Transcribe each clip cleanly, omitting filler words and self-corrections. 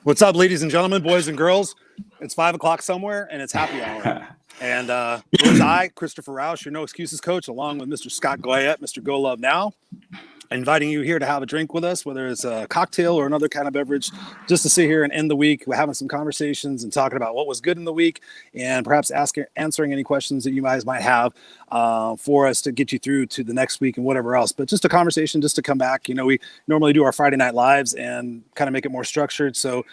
What's up, ladies and gentlemen, boys and girls? It's 5 o'clock somewhere, and it's happy hour. And it was I, Christopher Rausch, your No Excuses coach, along with Mr. Scott Goyette, Mr. Go Love Now, inviting you here to have a drink with us, whether it's a cocktail or another kind of beverage, just to sit here and end the week. We're having some conversations and talking about what was good in the week, and perhaps answering any questions that you guys might have for us to get you through to the next week and whatever else. But just a conversation, just to come back. You know, we normally do our Friday night lives and kind of make it more structured. So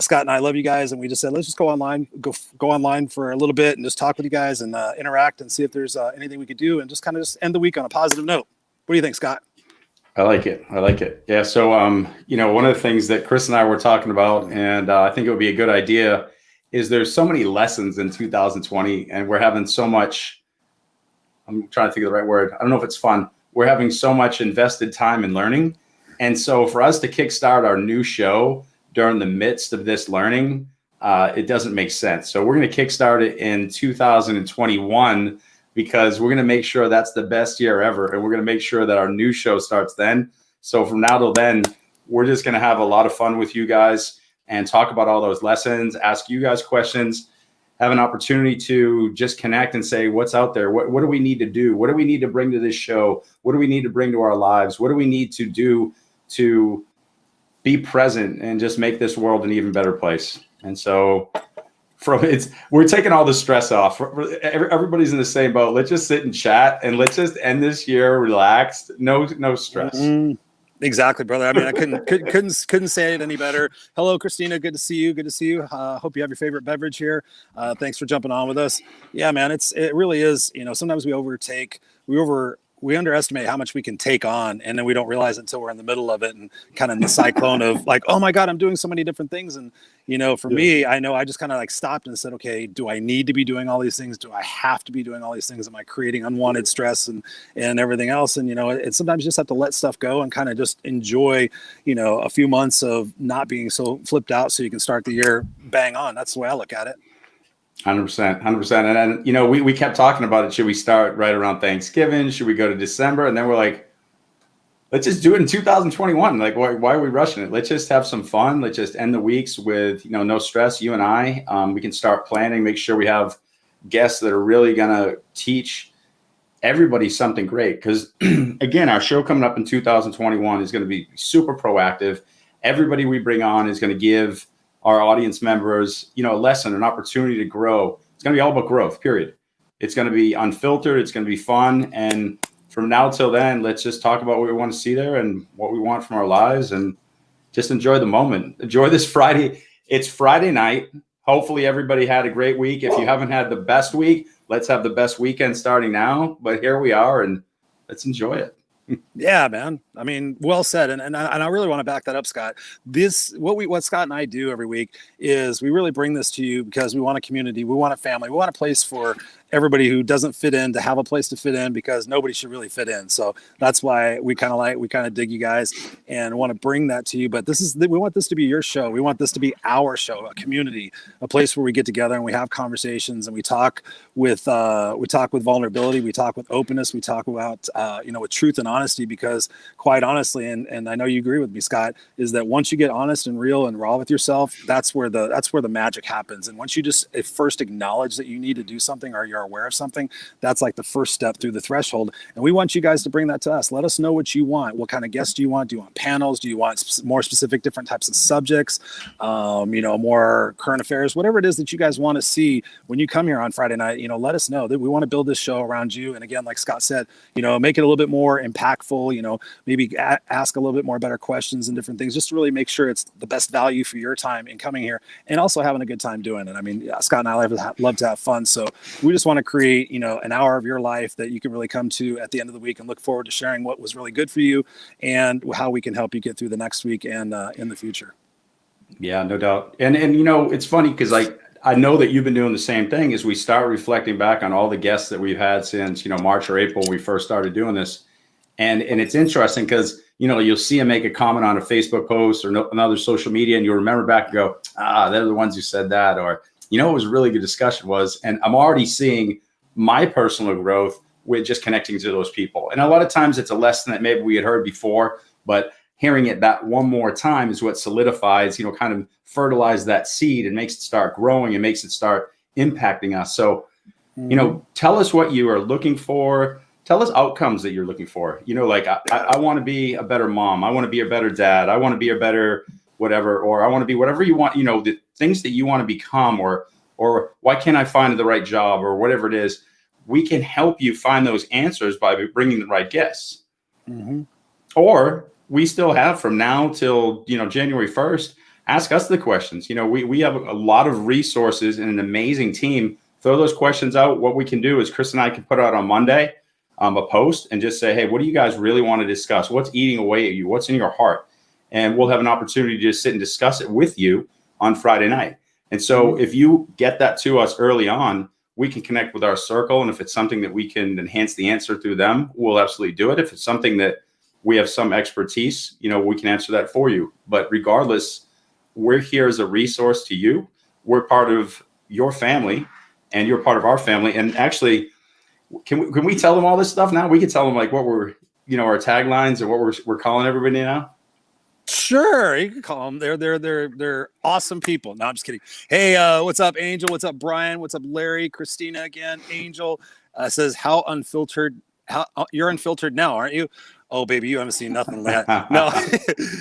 Scott and I love you guys, and we just said, let's just go online for a little bit and just talk with you guys and interact and see if there's anything we could do and just kind of just end the week on a positive note. What do you think, Scott? I like it. Yeah. So, one of the things that Chris and I were talking about, and I think it would be a good idea, is there's so many lessons in 2020, and we're having so much, I'm trying to think of the right word. I don't know if it's fun. We're having so much invested time in learning. And so for us to kickstart our new show during the midst of this learning, it doesn't make sense. So we're going to kickstart it in 2021, because we're going to make sure that's the best year ever. And we're going to make sure that our new show starts then. So from now till then, we're just going to have a lot of fun with you guys and talk about all those lessons, ask you guys questions, have an opportunity to just connect and say, what's out there? What do we need to do? What do we need to bring to this show? What do we need to bring to our lives? What do we need to do to be present and just make this world an even better place? And so we're taking all the stress off. Everybody's in the same boat. Let's just sit and chat, and let's just end this year relaxed. No stress. Mm-hmm. Exactly, brother. I mean, I couldn't say it any better. Hello, Christina. Good to see you. Hope you have your favorite beverage here. Thanks for jumping on with us. Yeah, man, it really is. You know, sometimes we underestimate how much we can take on, and then we don't realize it until we're in the middle of it and kind of in the cyclone of like, oh my God, I'm doing so many different things. And, you know, for me, I know I just kind of like stopped and said, okay, do I need to be doing all these things? Do I have to be doing all these things? Am I creating unwanted stress and everything else? And, you know, sometimes you just have to let stuff go and kind of just enjoy, you know, a few months of not being so flipped out so you can start the year bang on. That's the way I look at it. 100%. And then, you know, we kept talking about it. Should we start right around Thanksgiving? Should we go to December? And then we're like, let's just do it in 2021. Like, why are we rushing it? Let's just have some fun. Let's just end the weeks with, you know, no stress. You and I, we can start planning, make sure we have guests that are really going to teach everybody something great. Because again, our show coming up in 2021 is going to be super proactive. Everybody we bring on is going to give our audience members, you know, a lesson, an opportunity to grow. It's going to be all about growth, period. It's going to be unfiltered. It's going to be fun. And from now till then, let's just talk about what we want to see there and what we want from our lives, and just enjoy the moment. Enjoy this Friday. It's Friday night. Hopefully everybody had a great week. If you haven't had the best week, let's have the best weekend starting now. But here we are, and let's enjoy it. Yeah, man. I mean, well said. And I really want to back that up, Scott. What Scott and I do every week is we really bring this to you because we want a community. We want a family. We want a place for everybody who doesn't fit in to have a place to fit in, because nobody should really fit in. So that's why we kind of dig you guys and want to bring that to you. But we want this to be your show. We want this to be our show, a community, a place where we get together and we have conversations and we talk with vulnerability. We talk with openness. We talk about, with truth and honesty, because quite honestly, and I know you agree with me, Scott, is that once you get honest and real and raw with yourself, that's where the magic happens. And once you just first acknowledge that you need to do something or you're aware of something, that's like the first step through the threshold. And we want you guys to bring that to us. Let us know what you want. What kind of guests do you want? Do you want panels? Do you want more specific different types of subjects? More current affairs, whatever it is that you guys want to see when you come here on Friday night, let us know. That we want to build this show around you. And again, like Scott said, make it a little bit more impactful, maybe ask a little bit more better questions and different things, just to really make sure it's the best value for your time in coming here and also having a good time doing it. I mean, Scott and I love to have fun. So we just want to create, an hour of your life that you can really come to at the end of the week and look forward to sharing what was really good for you and how we can help you get through the next week and in the future. Yeah, no doubt. And it's funny because I know that you've been doing the same thing as we start reflecting back on all the guests that we've had since, March or April, when we first started doing this. And it's interesting because, you'll see them make a comment on a Facebook post or another social media, and you'll remember back and go, they're the ones who said that. Or, it was a really good discussion was, and I'm already seeing my personal growth with just connecting to those people. And a lot of times it's a lesson that maybe we had heard before, but hearing it that one more time is what solidifies, kind of fertilize that seed and makes it start growing and makes it start impacting us. So, tell us what you are looking for. Tell us outcomes that you're looking for. Like I want to be a better mom. I want to be a better dad. I want to be a better whatever, or I want to be whatever you want, the things that you want to become, or why can't I find the right job, or whatever it is. We can help you find those answers by bringing the right guests. Or we still have from now till, January 1st, ask us the questions. We have a lot of resources and an amazing team. Throw those questions out. What we can do is Chris and I can put out on Monday a post and just say, hey, what do you guys really want to discuss? What's eating away at you? What's in your heart? And we'll have an opportunity to just sit and discuss it with you on Friday night. And so if you get that to us early on, we can connect with our circle. And if it's something that we can enhance the answer through them, we'll absolutely do it. If it's something that we have some expertise, we can answer that for you. But regardless, we're here as a resource to you. We're part of your family and you're part of our family. And actually, can we tell them all this stuff now? We can tell them like what we're, our taglines or what we're calling everybody now. Sure, you can call them. They're awesome people. No, I'm just kidding. Hey, what's up, Angel? What's up, Brian? What's up, Larry? Christina again. Angel says, "How unfiltered? You're unfiltered now, aren't you?" Oh, baby, you haven't seen nothing like that. No,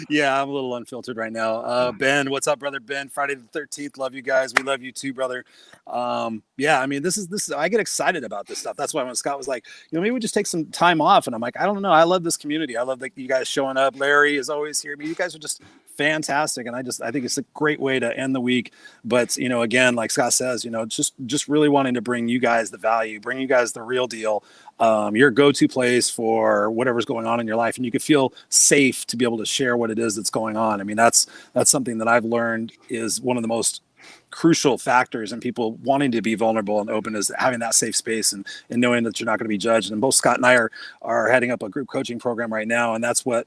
yeah, I'm a little unfiltered right now. Ben, what's up, brother? Ben, Friday the 13th. Love you guys. We love you too, brother. Yeah, I mean, this is. I get excited about this stuff. That's why when Scott was like, maybe we just take some time off, and I'm like, I don't know. I love this community. I love that you guys showing up. Larry is always here. I mean, you guys are just fantastic, and I think it's a great way to end the week. But again, like Scott says, just really wanting to bring you guys the value, bring you guys the real deal. Your go-to place for whatever's going on in your life, and you can feel safe to be able to share what it is that's going on. I mean, that's something that I've learned is one of the most crucial factors in people wanting to be vulnerable and open, is having that safe space and knowing that you're not going to be judged. And both Scott and I are heading up a group coaching program right now, and that's what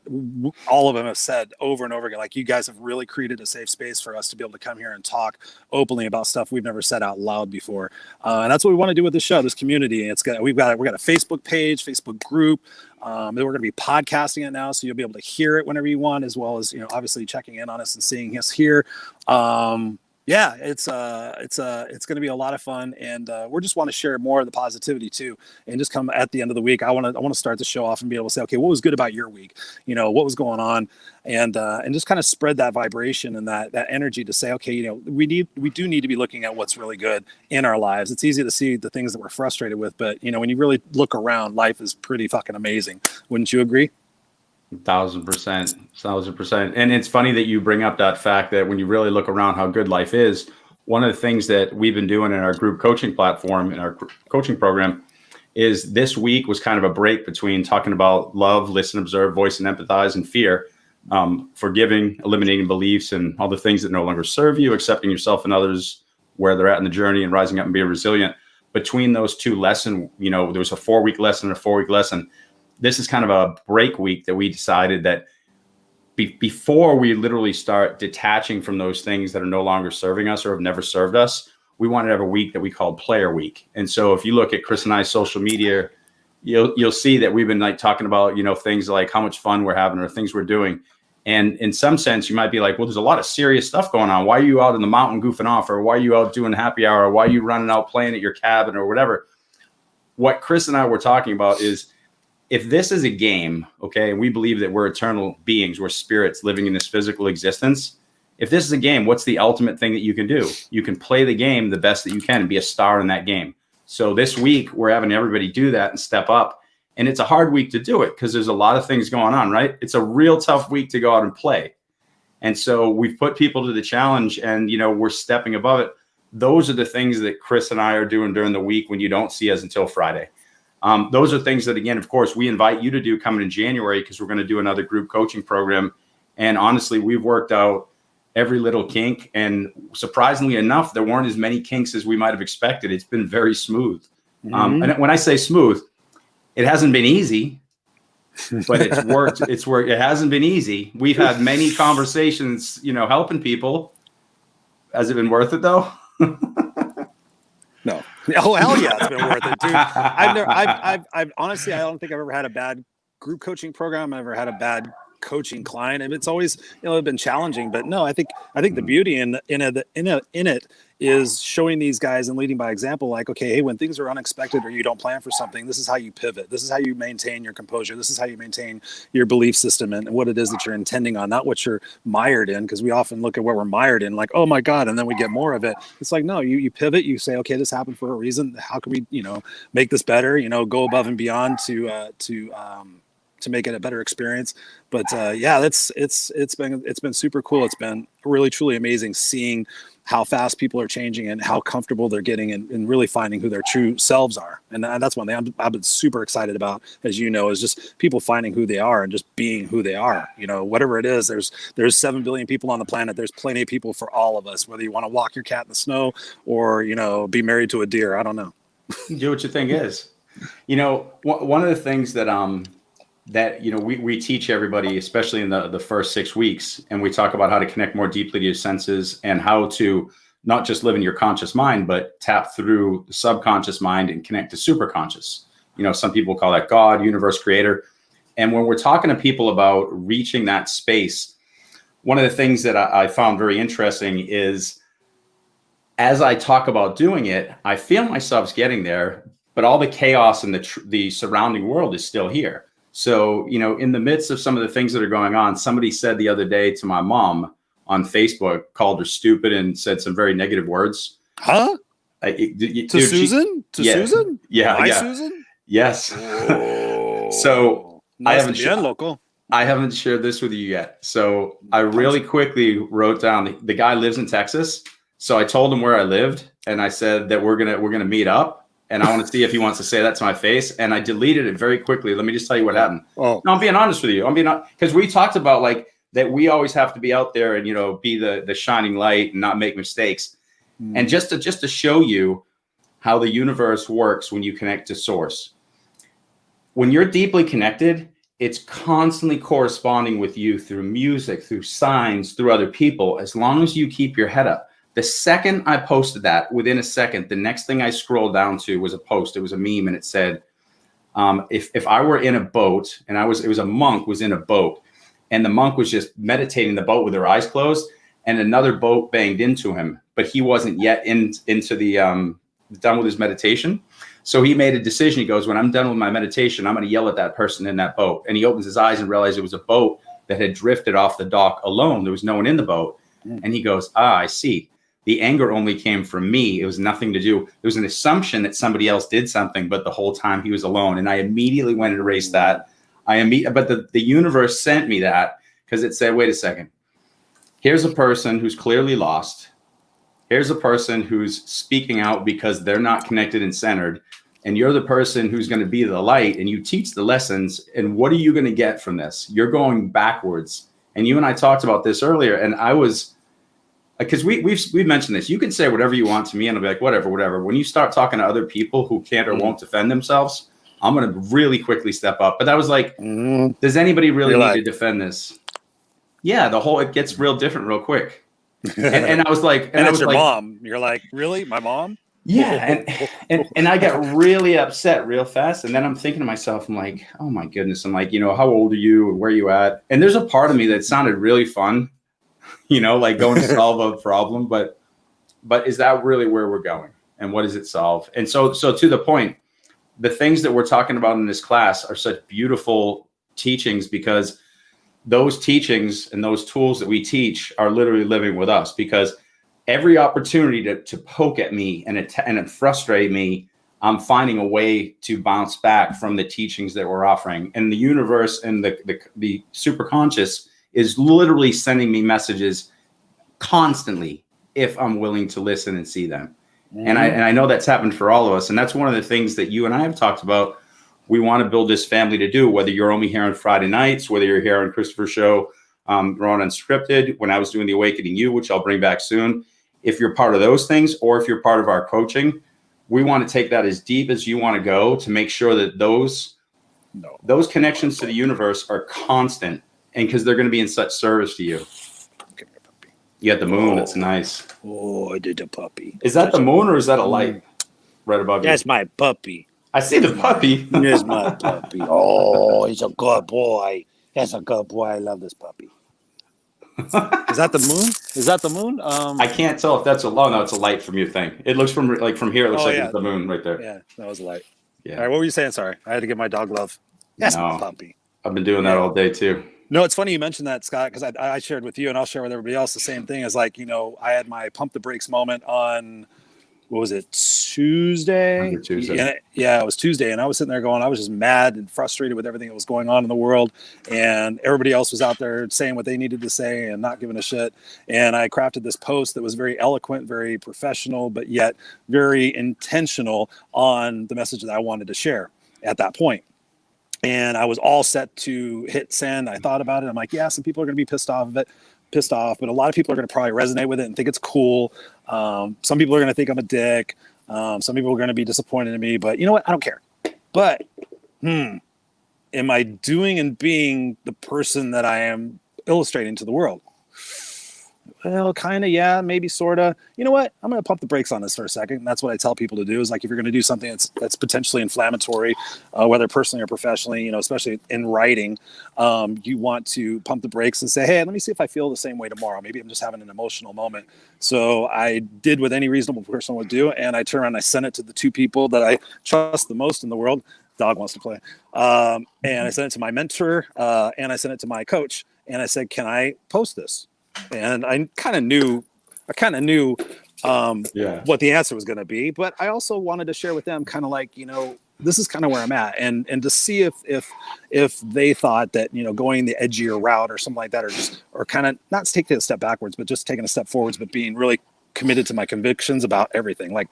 all of them have said over and over again. Like, you guys have really created a safe space for us to be able to come here and talk openly about stuff we've never said out loud before. And that's what we want to do with this show, this community. We've got a Facebook page, Facebook group. Then we're going to be podcasting it now, so you'll be able to hear it whenever you want, as well as obviously checking in on us and seeing us here. Yeah, it's going to be a lot of fun, and we just want to share more of the positivity too. And just come at the end of the week, I want to start the show off and be able to say, okay, what was good about your week? What was going on, and just kind of spread that vibration and that energy to say, okay, we do need to be looking at what's really good in our lives. It's easy to see the things that we're frustrated with, but when you really look around, life is pretty fucking amazing. Wouldn't you agree? 1,000%. And it's funny that you bring up that fact that when you really look around how good life is, one of the things that we've been doing in our group coaching platform, in our coaching program, is this week was kind of a break between talking about love, listen, observe, voice, and empathize, and fear, forgiving, eliminating beliefs and all the things that no longer serve you, accepting yourself and others where they're at in the journey, and rising up and being resilient. Between those two lessons, there was a 4-week lesson and a 4-week lesson. This is kind of a break week that we decided that before we literally start detaching from those things that are no longer serving us or have never served us, we wanted to have a week that we called Player Week. And so if you look at Chris and I's social media, you'll see that we've been like talking about, things like how much fun we're having or things we're doing. And in some sense, you might be like, well, there's a lot of serious stuff going on. Why are you out in the mountain goofing off? Or why are you out doing happy hour? Or why are you running out playing at your cabin or whatever? What Chris and I were talking about is, if this is a game, okay, and we believe that we're eternal beings, we're spirits living in this physical existence. If this is a game, what's the ultimate thing that you can do? You can play the game the best that you can and be a star in that game. So this week, we're having everybody do that and step up. And it's a hard week to do it because there's a lot of things going on, right? It's a real tough week to go out and play. And so we've put people to the challenge, and, we're stepping above it. Those are the things that Chris and I are doing during the week when you don't see us until Friday. Those are things that, again, of course, we invite you to do coming in January, because we're going to do another group coaching program. And honestly, we've worked out every little kink. And surprisingly enough, there weren't as many kinks as we might have expected. It's been very smooth. And when I say smooth, it hasn't been easy, but it's worked. It's worked. It hasn't been easy. We've had many conversations, helping people. Has it been worth it, though? No. Oh, hell yeah, it's been worth it, dude. I've honestly, I don't think I've ever had a bad group coaching program. I've never had a bad coaching client, and it's always, been challenging. But no, I think the beauty in it is showing these guys and leading by example. Like, okay, hey, when things are unexpected or you don't plan for something, this is how you pivot. This is how you maintain your composure. This is how you maintain your belief system and what it is that you're intending on, not what you're mired in. Because we often look at what we're mired in, like, oh my God, and then we get more of it. It's like, no, you pivot. You say, okay, this happened for a reason. How can we, make this better? Go above and beyond to make it a better experience. But it's been super cool. It's been really truly amazing seeing how fast people are changing and how comfortable they're getting and really finding who their true selves are. And that's one thing I've been super excited about, as is just people finding who they are and just being who they are. Whatever it is, there's 7 billion people on the planet. There's plenty of people for all of us, whether you want to walk your cat in the snow or, be married to a deer. I don't know. Do what your thing is. One of the things that we teach everybody, especially in the first 6 weeks, and we talk about how to connect more deeply to your senses and how to not just live in your conscious mind, but tap through the subconscious mind and connect to superconscious. Some people call that God, universe, creator. And when we're talking to people about reaching that space, one of the things that I found very interesting is as I talk about doing it, I feel myself getting there, but all the chaos and the surrounding world is still here. So, in the midst of some of the things that are going on, somebody said the other day to my mom on Facebook, called her stupid and said some very negative words. Huh? Susan? Susan? Yeah. My yeah. Susan? Yes. Oh, So I haven't shared this with you yet. So I really quickly wrote down the guy lives in Texas. So I told him where I lived and I said that we're gonna meet up. And I want to see if he wants to say that to my face. And I deleted it very quickly. Let me just tell you what happened. Oh. No, I'm being honest with you. Because we talked about like that we always have to be out there and, be the shining light and not make mistakes. And just to show you how the universe works when you connect to source. When you're deeply connected, it's constantly corresponding with you through music, through signs, through other people, as long as you keep your head up. The second I posted that, within a second, the next thing I scrolled down to was a post. It was a meme, and it said, "If I were in a boat, and it was a monk was in a boat, and the monk was just meditating in the boat with their eyes closed, and another boat banged into him, but he wasn't yet into the done with his meditation. So he made a decision. He goes, when I'm done with my meditation, I'm going to yell at that person in that boat. And he opens his eyes and realized it was a boat that had drifted off the dock alone. There was no one in the boat, and he goes, I see." The anger only came from me. It was nothing to do. There was an assumption that somebody else did something, but the whole time he was alone. And I immediately went and erased that. But the universe sent me that because it said, wait a second. Here's a person who's clearly lost. Here's a person who's speaking out because they're not connected and centered. And you're the person who's going to be the light and you teach the lessons. And what are you going to get from this? You're going backwards. And you and I talked about this earlier. And I was, because we've mentioned this. You can say whatever you want to me, and I'll be like, whatever. When you start talking to other people who can't or won't defend themselves, I'm going to really quickly step up. But that was like, does anybody really need to defend this? Yeah, it gets real different real quick. And I was like, and it's your mom. You're like, really, my mom? Yeah, and I got really upset real fast. And then I'm thinking to myself, I'm like, oh my goodness. I'm like, how old are you and where are you at? And there's a part of me that sounded really fun. Like going to solve a problem, but is that really where we're going? And what does it solve? And so to the point, the things that we're talking about in this class are such beautiful teachings because those teachings and those tools that we teach are literally living with us because every opportunity to poke at me and frustrate me, I'm finding a way to bounce back from the teachings that we're offering. And the universe and the superconscious is literally sending me messages constantly if I'm willing to listen and see them. And I know that's happened for all of us. And that's one of the things that you and I have talked about. We want to build this family to do, whether you're only here on Friday nights, whether you're here on Christopher's show, Raw&Unscripted, when I was doing the Awakening You, which I'll bring back soon. If you're part of those things, or if you're part of our coaching, we want to take that as deep as you want to go to make sure that those connections to the universe are constant. And because they're going to be in such service to you. You got the moon. It's nice. Oh, I did a puppy. Is that the moon or is that a light right above you? That's my puppy. I see the puppy. Here's my puppy. Oh, he's a good boy. That's a good boy. I love this puppy. Is that the moon? Is that the moon? I can't tell if that's no, it's a light from your thing. It looks from here. It looks like it's the moon right there. Yeah, that was a light. Yeah. All right, what were you saying? Sorry, I had to give my dog love. That's my puppy. I've been doing that all day too. No, it's funny you mentioned that, Scott, because I shared with you, and I'll share with everybody else the same thing. As like, I had my pump the brakes moment on, what was it, Tuesday? Tuesday. Yeah, it was Tuesday, and I was sitting there going, I was just mad and frustrated with everything that was going on in the world, and everybody else was out there saying what they needed to say and not giving a shit. And I crafted this post that was very eloquent, very professional, but yet very intentional on the message that I wanted to share at that point. And I was all set to hit send. I thought about it. I'm like, yeah, some people are going to be pissed off, but a lot of people are going to probably resonate with it and think it's cool. Some people are going to think I'm a dick. Some people are going to be disappointed in me, but you know what? I don't care. But, am I doing and being the person that I am illustrating to the world? Well, kind of, yeah, maybe, sort of. You know what? I'm going to pump the brakes on this for a second. And that's what I tell people to do is like, if you're going to do something that's potentially inflammatory, whether personally or professionally, especially in writing, you want to pump the brakes and say, hey, let me see if I feel the same way tomorrow. Maybe I'm just having an emotional moment. So I did what any reasonable person would do. And I turned around and I sent it to the two people that I trust the most in the world. Dog wants to play. And I sent it to my mentor and I sent it to my coach. And I said, can I post this? And I kind of knew what the answer was going to be, but I also wanted to share with them kind of like, this is kind of where I'm at, and to see if they thought that, going the edgier route or something like that, or kind of not taking a step backwards, but just taking a step forwards, but being really committed to my convictions about everything, like,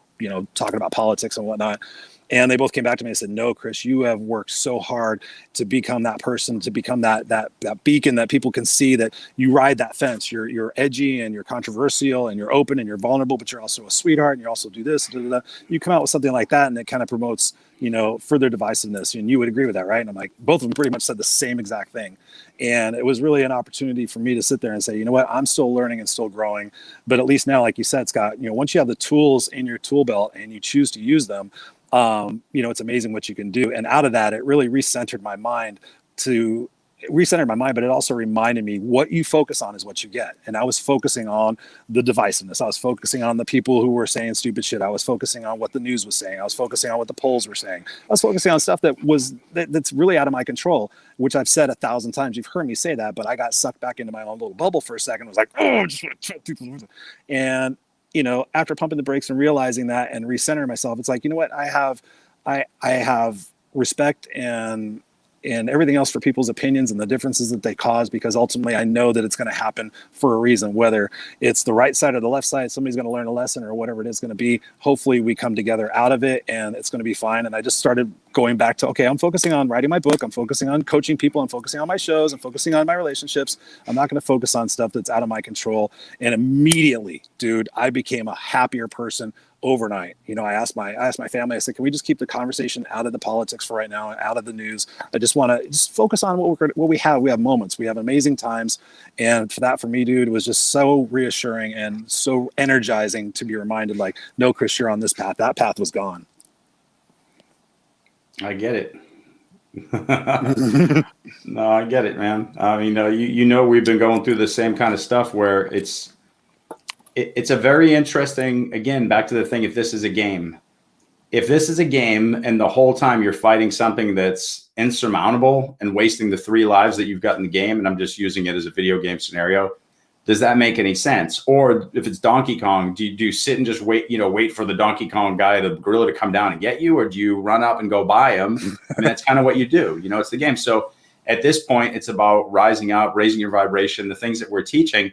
talking about politics and whatnot. And they both came back to me and said, no, Chris, you have worked so hard to become that person, to become that beacon that people can see, that you ride that fence. You're edgy and you're controversial and you're open and you're vulnerable, but you're also a sweetheart and you also do this. You come out with something like that and it kind of promotes, further divisiveness. And you would agree with that, right? And I'm like, both of them pretty much said the same exact thing. And it was really an opportunity for me to sit there and say, you know what, I'm still learning and still growing. But at least now, like you said, Scott, once you have the tools in your tool belt and you choose to use them, it's amazing what you can do. And out of that, it really recentered my mind, but it also reminded me what you focus on is what you get. And I was focusing on the divisiveness. I was focusing on the people who were saying stupid shit. I was focusing on what the news was saying. I was focusing on what the polls were saying. I was focusing on stuff that's really out of my control, which I've said 1,000 times. You've heard me say that, but I got sucked back into my own little bubble for a second. I was like, oh, I just want to people. And after pumping the brakes and realizing that and recentering myself, it's like, you know what, I have respect and everything else for people's opinions and the differences that they cause, because ultimately I know that it's going to happen for a reason, whether it's the right side or the left side, somebody's going to learn a lesson or whatever it is going to be. Hopefully we come together out of it and it's going to be fine. And I just started going back to, okay, I'm focusing on writing my book. I'm focusing on coaching people. I'm focusing on my shows. I'm focusing on my relationships. I'm not going to focus on stuff that's out of my control. And immediately, dude, I became a happier person overnight. I asked my family, I said, can we just keep the conversation out of the politics for right now, out of the news? I just want to just focus on what we have. We have moments, we have amazing times. And for me, dude, it was just so reassuring and so energizing to be reminded, like, no, Chris, you're on this path. That path was gone. I get it. No, I get it, man. I mean, we've been going through the same kind of stuff where it's a very interesting, again, back to the thing, if this is a game and the whole time you're fighting something that's insurmountable and wasting the 3 lives that you've got in the game, and I'm just using it as a video game scenario, does that make any sense? Or if it's Donkey Kong, do you sit and just wait for the Donkey Kong guy, the gorilla, to come down and get you? Or do you run up and go by him? I mean, that's kind of what you do. It's the game. So at this point, it's about rising up, raising your vibration, the things that we're teaching.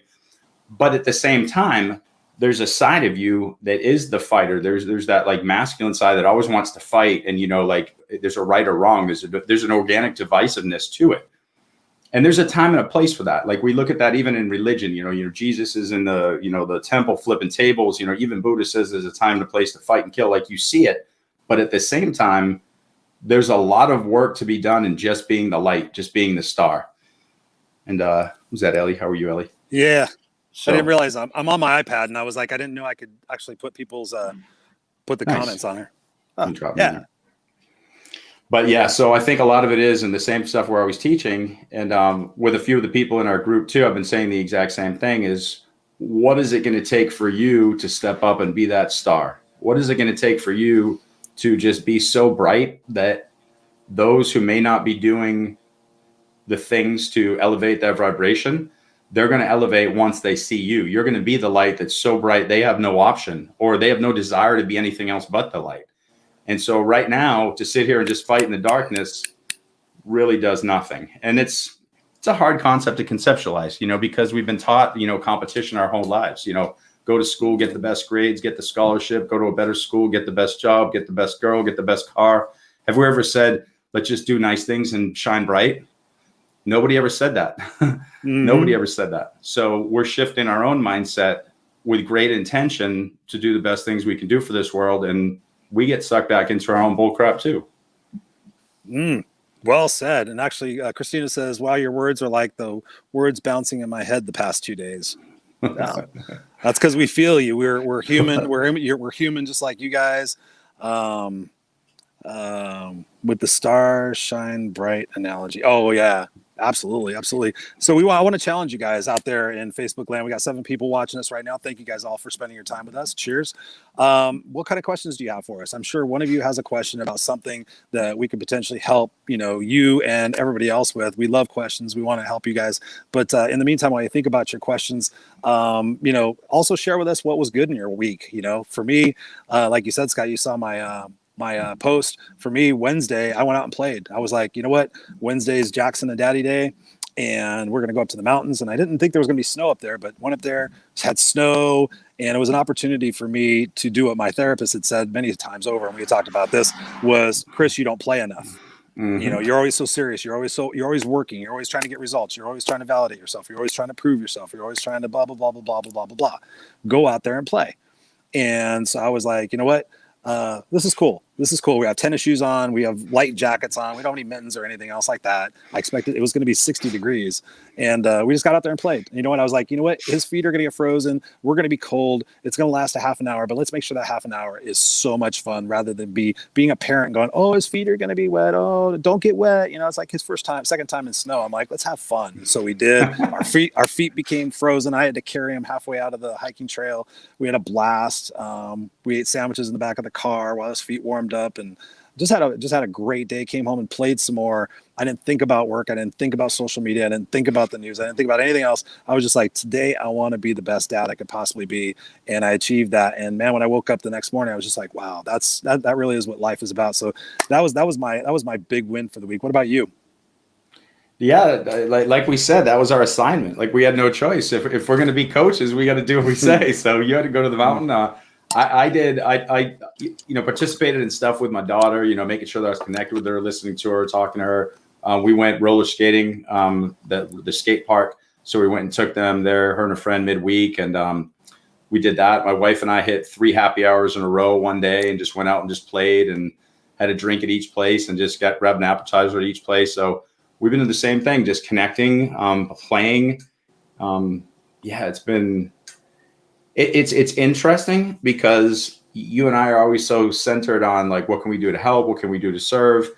But at the same time, there's a side of you that is the fighter. There's that like masculine side that always wants to fight. And, like there's a right or wrong. There's an organic divisiveness to it. And there's a time and a place for that. Like we look at that even in religion, Jesus is in the temple flipping tables, even Buddha says there's a time and a place to fight and kill, like you see it. But at the same time, there's a lot of work to be done in just being the light, just being the star. And who's that, Ellie? How are you, Ellie? Yeah. So, I didn't realize I'm on my iPad, and I was like, I didn't know I could actually put people's put the comments on there. Oh, yeah. But yeah, so I think a lot of it is in the same stuff we're always teaching. And with a few of the people in our group too, I've been saying the exact same thing is, what is it going to take for you to step up and be that star? What is it going to take for you to just be so bright that those who may not be doing the things to elevate their vibration, they're going to elevate once they see you. You're going to be the light that's so bright they have no option, or they have no desire to be anything else but the light. And so right now, to sit here and just fight in the darkness really does nothing. And it's a hard concept to conceptualize, because we've been taught, competition our whole lives, go to school, get the best grades, get the scholarship, go to a better school, get the best job, get the best girl, get the best car. Have we ever said, let's just do nice things and shine bright? Nobody ever said that. Nobody ever said that. So we're shifting our own mindset with great intention to do the best things we can do for this world. And we get sucked back into our own bullcrap too. Well said. And actually, Christina says, wow, your words are like the words bouncing in my head the past 2 days. That's because we feel you. We're human. We're human just like you guys. With the star shine bright analogy. Oh yeah, absolutely. So I want to challenge you guys out there in Facebook land. We got 7 people watching us right now. Thank you guys all for spending your time with us. Cheers. What kind of questions do you have for us? I'm sure one of you has a question about something that we could potentially help, you and everybody else with. We love questions. We want to help you guys. But in the meantime, while you think about your questions, also share with us what was good in your week. For me, like you said, Scott, you saw my post. For me, Wednesday, I went out and played. I was like, you know what? Wednesday is Jackson and Daddy Day, and we're going to go up to the mountains. And I didn't think there was going to be snow up there, but went up there, had snow, and it was an opportunity for me to do what my therapist had said many times over, and we had talked about this, was, Chris, you don't play enough. You're always so serious. You're always working. You're always trying to get results. You're always trying to validate yourself. You're always trying to prove yourself. You're always trying to blah, blah, blah, blah, blah, blah, blah, blah, blah. Go out there and play. And so I was like, you know what? This is cool. We have tennis shoes on. We have light jackets on. We don't have any mittens or anything else like that. I expected it was going to be 60 degrees. And we just got out there and played. And you know what? I was like, you know what? His feet are going to get frozen. We're going to be cold. It's going to last a half an hour, but let's make sure that half an hour is so much fun rather than being a parent going, oh, his feet are going to be wet. Oh, don't get wet. It's like his second time in snow. I'm like, let's have fun. So we did. Our feet became frozen. I had to carry him halfway out of the hiking trail. We had a blast. We ate sandwiches in the back of the car while his feet warmed up, and just had a great day. Came home and played some more. I didn't think about work. I didn't think about social media. I didn't think about the news. I didn't think about anything else. I was just like, today I want to be the best dad I could possibly be. And I achieved that. And man, when I woke up the next morning, I was just like, wow, that really is what life is about. So that was my big win for the week. What about you? Yeah, like we said, that was our assignment. Like we had no choice. If we're going to be coaches, we got to do what we say. So you had to go to the mountain. I did. I participated in stuff with my daughter, making sure that I was connected with her, listening to her, talking to her. We went roller skating, the skate park. So we went and took them there, her and a friend midweek. And we did that. My wife and I hit 3 happy hours in a row one day and just went out and just played and had a drink at each place and just grabbed an appetizer at each place. So we've been doing the same thing, just connecting, playing. It's interesting because you and I are always so centered on like, what can we do to help? What can we do to serve?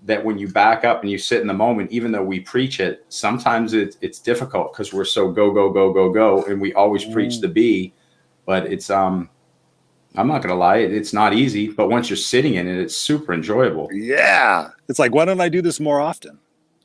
That when you back up and you sit in the moment, even though we preach it, sometimes it's difficult because we're so go, go, go, go, go. And we always preach the be, but it's, I'm not going to lie. It's not easy, but once you're sitting in it, it's super enjoyable. Yeah. It's like, why don't I do this more often?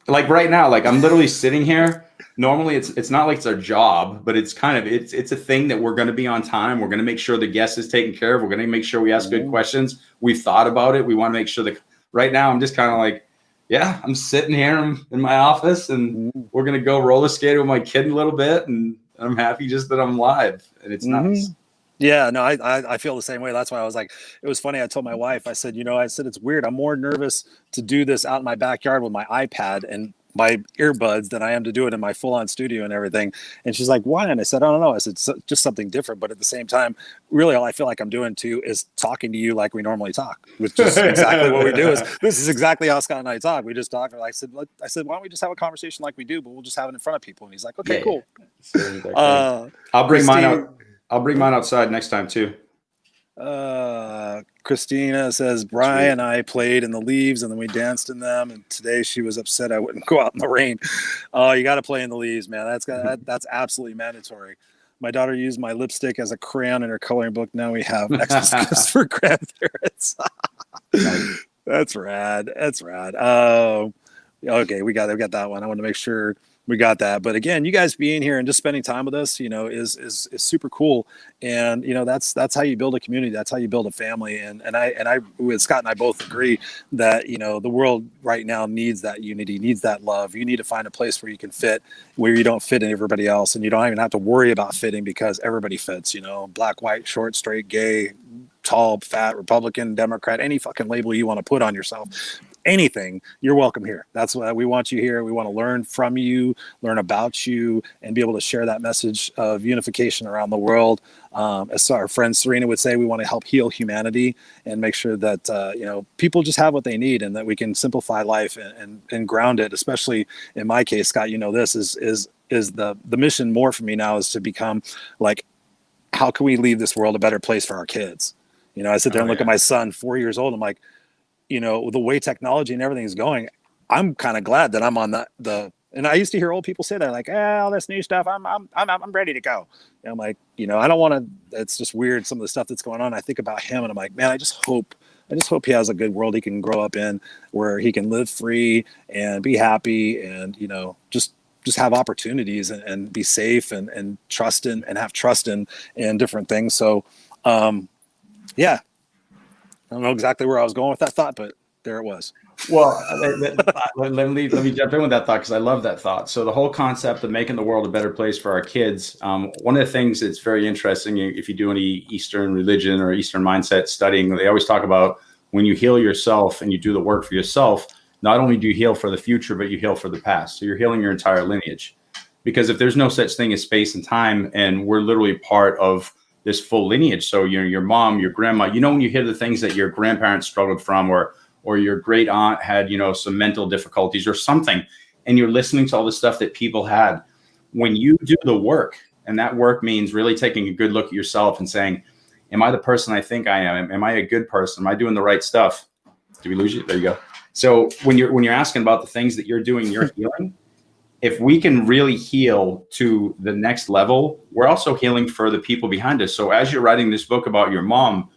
Like right now, like I'm literally sitting here. Normally it's not like it's our job, but it's kind of, it's a thing that we're going to be on time. We're going to make sure the guest is taken care of. We're going to make sure we ask good questions. We've thought about it. We want to make sure that right now I'm just kind of like, yeah, I'm sitting here in my office and we're going to go roller skating with my kid a little bit. And I'm happy just that I'm live and it's nice. Yeah, no, I feel the same way. That's why I was like, it was funny. I told my wife, I said, it's weird. I'm more nervous to do this out in my backyard with my iPad and my earbuds than I am to do it in my full-on studio and everything. And she's like, why? And I said, I don't know. I said, just something different. But at the same time, really all I feel like I'm doing too is talking to you like we normally talk, which is exactly what we do. This is exactly how Scott and I talk. We just talk. I said, why don't we just have a conversation like we do, but we'll just have it in front of people. And he's like, okay, cool. I'll bring mine out. I'll bring mine outside next time too. Christina says Brian and I played in the leaves and then we danced in them. And today she was upset I wouldn't go out in the rain. Oh, you got to play in the leaves, man. That's absolutely mandatory. My daughter used my lipstick as a crayon in her coloring book. Now we have extra gifts for grandparents. That's rad. That's rad. Okay, we got that one. I want to make sure we got that. But again, you guys being here and just spending time with us, is super cool. And that's how you build a community. That's how you build a family. And I with Scott and I both agree that the world right now needs that unity, needs that love. You need to find a place where you can fit, where you don't fit in everybody else, and you don't even have to worry about fitting because everybody fits. Black, white, short, straight, gay, tall, fat, Republican, Democrat, any fucking label you want to put on yourself. Anything, you're welcome here. That's why we want you here. We want to learn from you, learn about you, and be able to share that message of unification around the world. As our friend Serena would say, we want to help heal humanity and make sure that people just have what they need, and that we can simplify life and ground it. Especially in my case, Scott, this is the mission more for me now is to become like, how can we leave this world a better place for our kids? I sit there and look at my son, 4 years old. I'm like, the way technology and everything is going, I'm kind of glad that I'm on and I used to hear old people say that, like, all this new stuff, I'm ready to go. And I'm like, I don't want to, it's just weird. Some of the stuff that's going on. I think about him and I'm like, man, I just hope he has a good world he can grow up in, where he can live free and be happy and, just have opportunities and be safe and trust in and have trust in different things. So, yeah. I don't know exactly where I was going with that thought, but there it was. Well, let me jump in with that thought because I love that thought. So the whole concept of making the world a better place for our kids, one of the things that's very interesting, if you do any Eastern religion or Eastern mindset studying, they always talk about when you heal yourself and you do the work for yourself, not only do you heal for the future, but you heal for the past. So you're healing your entire lineage. Because if there's no such thing as space and time, and we're literally part of this full lineage. So your mom, your grandma, when you hear the things that your grandparents struggled from, or your great aunt had, some mental difficulties or something, and you're listening to all the stuff that people had, when you do the work, and that work means really taking a good look at yourself and saying, am I the person I think I am? Am I a good person? Am I doing the right stuff? Did we lose you? There you go. So when you're asking about the things that you're doing, you're healing. If we can really heal to the next level, we're also healing for the people behind us. So as you're writing this book about your mom,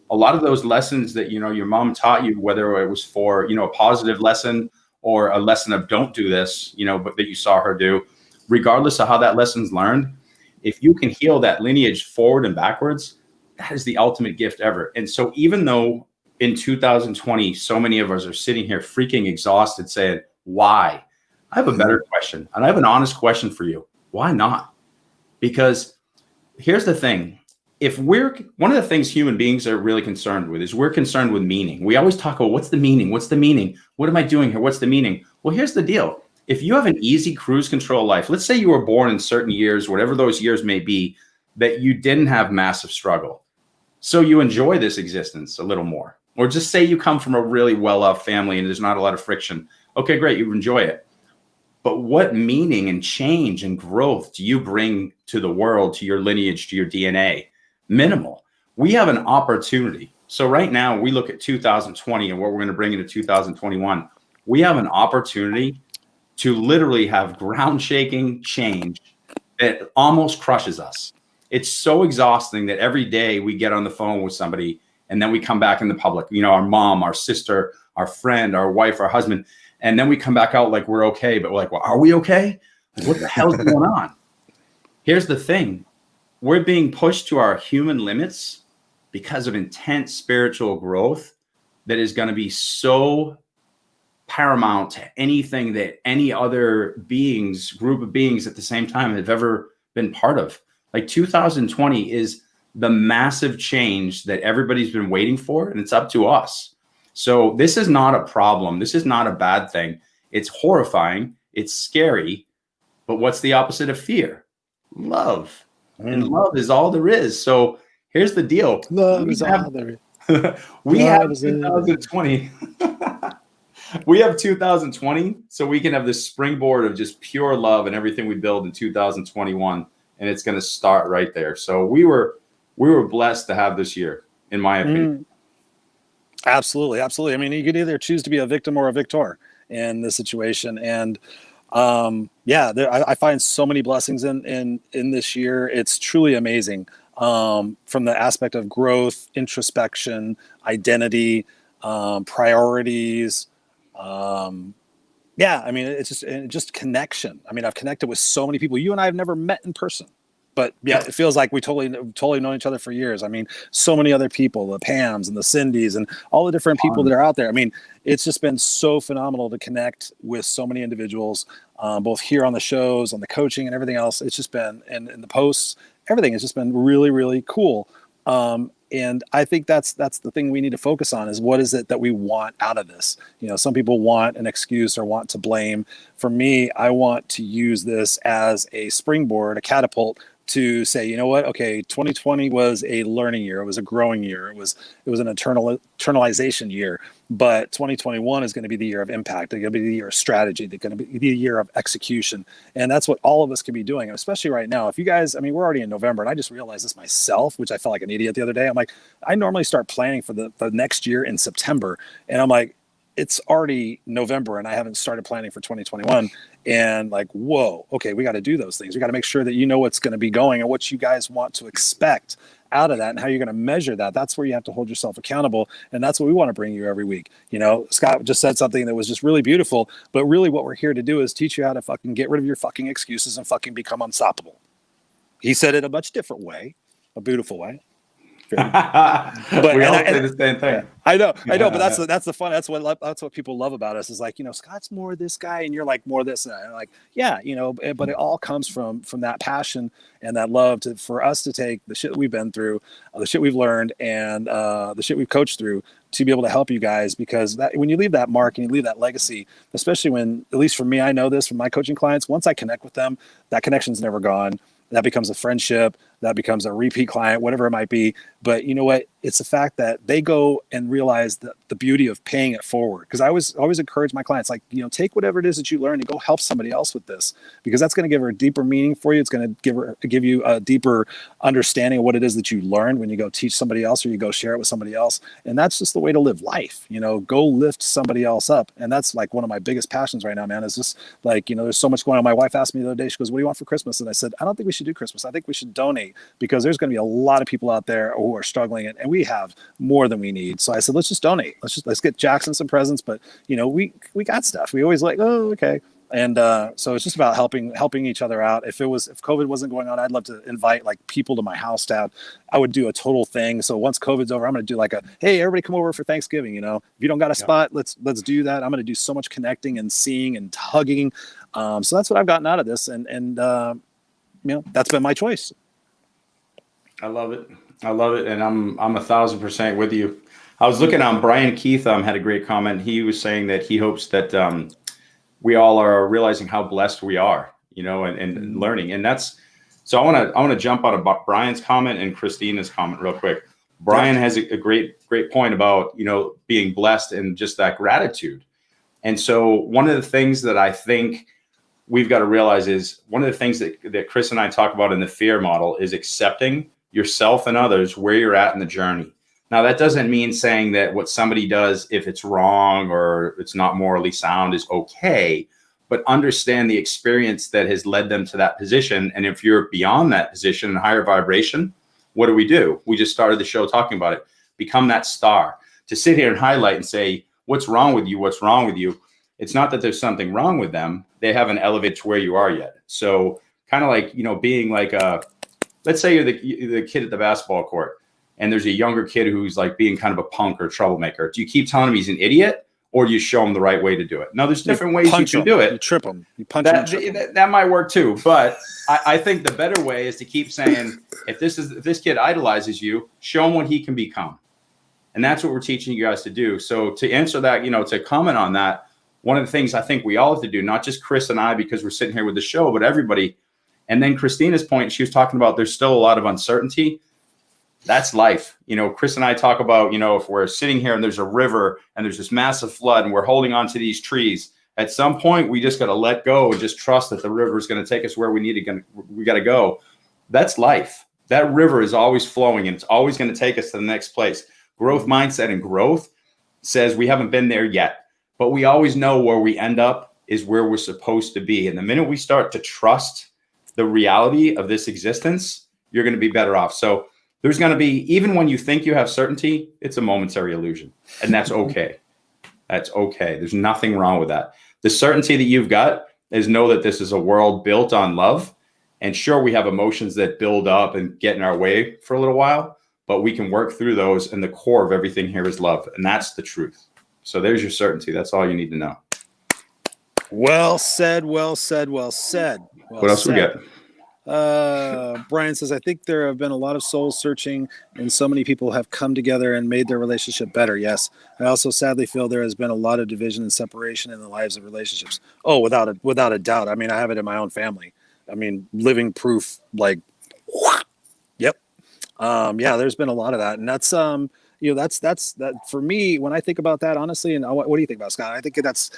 a lot of those lessons that, your mom taught you, whether it was for, a positive lesson or a lesson of don't do this, but that you saw her do, regardless of how that lesson's learned, if you can heal that lineage forward and backwards, that is the ultimate gift ever. And so even though in 2020, so many of us are sitting here freaking exhausted saying, why? I have a better question, and I have an honest question for you. Why not? Because here's the thing. One of the things human beings are really concerned with is we're concerned with meaning. We always talk about what's the meaning? What's the meaning? What am I doing here? What's the meaning? Well, here's the deal. If you have an easy cruise control life, let's say you were born in certain years, whatever those years may be, that you didn't have massive struggle. So you enjoy this existence a little more. Or just say you come from a really well-off family and there's not a lot of friction. Okay, great. You enjoy it. But what meaning and change and growth do you bring to the world, to your lineage, to your DNA? Minimal. We have an opportunity. So right now we look at 2020 and what we're going to bring into 2021. We have an opportunity to literally have ground shaking change that almost crushes us. It's so exhausting that every day we get on the phone with somebody and then we come back in the public, our mom, our sister, our friend, our wife, our husband. And then we come back out like we're okay, but we're like, well, are we okay? What the hell's going on? Here's the thing. We're being pushed to our human limits because of intense spiritual growth that is going to be so paramount to anything that any other group of beings at the same time have ever been part of. Like 2020 is the massive change that everybody's been waiting for, and it's up to us. So this is not a problem. This is not a bad thing. It's horrifying. It's scary. But what's the opposite of fear? Love. And love is all there is. So here's the deal. Love is all there is. We have 2020. We have 2020, so we can have this springboard of just pure love and everything we build in 2021. And it's going to start right there. So we were blessed to have this year. in my opinion. Absolutely. Absolutely. I mean, you could either choose to be a victim or a victor in this situation. And I find so many blessings in this year. It's truly amazing, from the aspect of growth, introspection, identity, priorities. I mean, it's just connection. I mean, I've connected with so many people. You and I have never met in person, but yeah, it feels like we totally known each other for years. I mean, so many other people, the Pams and the Cindys and all the different people that are out there. I mean, it's just been so phenomenal to connect with so many individuals, both here on the shows, on the coaching and everything else. It's just been, and the posts, everything has just been really, really cool. And I think that's the thing we need to focus on, is what is it that we want out of this? You know, some people want an excuse or want to blame. For me, I want to use this as a springboard, a catapult, to say, you know what? Okay, 2020 was a learning year. It was a growing year. It was an internalization year. But 2021 is going to be the year of impact. It's going to be the year of strategy. It's going to be the year of execution. And that's what all of us can be doing, especially right now. If you guys, I mean, we're already in November, and I just realized this myself, which I felt like an idiot the other day. I'm like, I normally start planning for the next year in September. And I'm like, it's already November and I haven't started planning for 2021. And like, whoa, okay, we got to do those things. We got to make sure that you know what's going to be going and what you guys want to expect out of that and how you're going to measure that. That's where you have to hold yourself accountable. And that's what we want to bring you every week. You know, Scott just said something that was just really beautiful, but really what we're here to do is teach you how to fucking get rid of your fucking excuses and fucking become unstoppable. He said it a much different way, a beautiful way. We all say the same thing. I know, but that's the fun. That's what people love about us, is like, you know, Scott's more this guy and you're like more this. And I'm like, yeah, you know, but it all comes from that passion and that love for us to take the shit that we've been through, the shit we've learned, and the shit we've coached through, to be able to help you guys. Because that, when you leave that mark and you leave that legacy, especially when, at least for me, I know this from my coaching clients, once I connect with them, that connection's never gone. That becomes a friendship, that becomes a repeat client, whatever it might be. But you know what? It's the fact that they go and realize the beauty of paying it forward. Because I always encourage my clients, like, you know, take whatever it is that you learn and go help somebody else with this, because that's going to give her a deeper meaning for you. It's going to give you a deeper understanding of what it is that you learned when you go teach somebody else or you go share it with somebody else. And that's just the way to live life. You know, go lift somebody else up. And that's like one of my biggest passions right now, man, is just like, you know, there's so much going on. My wife asked me the other day, she goes, what do you want for Christmas? And I said, I don't think we should do Christmas. I think we should donate, because there's going to be a lot of people out there who are struggling, and we have more than we need. So I said, let's just donate. Let's get Jackson some presents. But you know, we got stuff. We always like, oh, okay. And so it's just about helping each other out. If COVID wasn't going on, I'd love to invite like people to my house to have, I would do a total thing. So once COVID's over, I'm going to do like hey, everybody come over for Thanksgiving. You know, if you don't got a spot, let's do that. I'm going to do so much connecting and seeing and hugging. So that's what I've gotten out of this. And you know, that's been my choice. I love it. And I'm 1,000% with you. I was looking on Brian Keith, had a great comment. He was saying that he hopes that we all are realizing how blessed we are, you know, and learning. And that's, so I want to jump out of Brian's comment and Christina's comment real quick. Brian has a great point about, you know, being blessed and just that gratitude. And so one of the things that I think we've got to realize is, one of the things that Chris and I talk about in the fear model is accepting yourself and others where you're at in the journey. Now, that doesn't mean saying that what somebody does, if it's wrong or it's not morally sound, is okay, but understand the experience that has led them to that position. And if you're beyond that position and higher vibration, what do? We just started the show talking about it. Become that star. To sit here and highlight and say, what's wrong with you? What's wrong with you? It's not that there's something wrong with them. They haven't elevated to where you are yet. So kind of like, you know, being like let's say you're the kid at the basketball court, and there's a younger kid who's like being kind of a punk or troublemaker. Do you keep telling him he's an idiot, or do you show him the right way to do it? Now, there's different ways you can do it. You trip him. You punch him. That might work too. But I think the better way is to keep saying, if this kid idolizes you, show him what he can become. And that's what we're teaching you guys to do. So to answer that, you know, to comment on that, one of the things I think we all have to do, not just Chris and I, because we're sitting here with the show, but everybody. And then Christina's point, she was talking about there's still a lot of uncertainty. That's life. You know, Chris and I talk about, you know, if we're sitting here and there's a river and there's this massive flood and we're holding on to these trees, at some point we just got to let go and just trust that the river is going to take us where we got to go. That's life. That river is always flowing, and it's always going to take us to the next place. Growth mindset and growth says we haven't been there yet, but we always know where we end up is where we're supposed to be. And the minute we start to trust the reality of this existence, you're going to be better off. So there's going to be, even when you think you have certainty, it's a momentary illusion, and that's okay. That's okay. There's nothing wrong with that. The certainty that you've got is know that this is a world built on love. And sure, we have emotions that build up and get in our way for a little while, but we can work through those. And the core of everything here is love. And that's the truth. So there's your certainty. That's all you need to know. Well said, well said, well said. Well what else said. we get? Brian says, I think there have been a lot of soul searching and so many people have come together and made their relationship better. Yes. I also sadly feel there has been a lot of division and separation in the lives of relationships. Oh, without a doubt. I mean, I have it in my own family. I mean, living proof, like, yep. Yeah, there's been a lot of that. And that's, that's that for me, when I think about that, honestly, and what do you think about, Scott? I think that's